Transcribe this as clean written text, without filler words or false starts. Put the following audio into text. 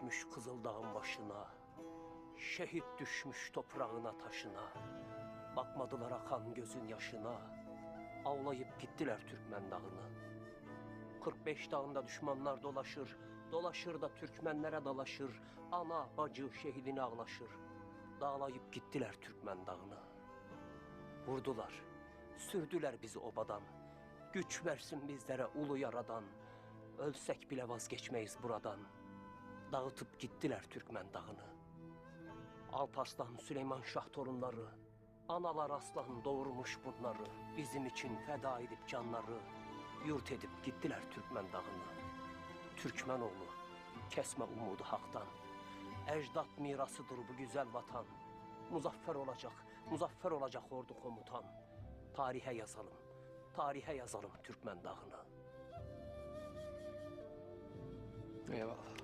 düşmüş Kızıldağ'ın başına, şehit düşmüş toprağına taşına. Bakmadılar akan gözün yaşına, avlayıp gittiler Türkmen dağını. 45 dağında düşmanlar dolaşır, dolaşır da Türkmenlere dalaşır. Ana, bacı, şehidini ağlaşır. Dağlayıp gittiler Türkmen dağını. Vurdular, sürdüler bizi obadan. Güç versin bizlere ulu yaradan. Ölsek bile vazgeçmeyiz buradan. Dağıtıp gittiler Türkmen dağını. Alparslan, Süleyman Şah torunları, analar aslan doğurmuş bunları. Bizim için feda edip canları, yurt edip gittiler Türkmen dağını. Türkmenoğlu, kesme umudu haktan. Ecdat mirasıdır bu güzel vatan. Muzaffer olacak ordu komutan. Tarihe yazalım Türkmen dağını. Eyvallah.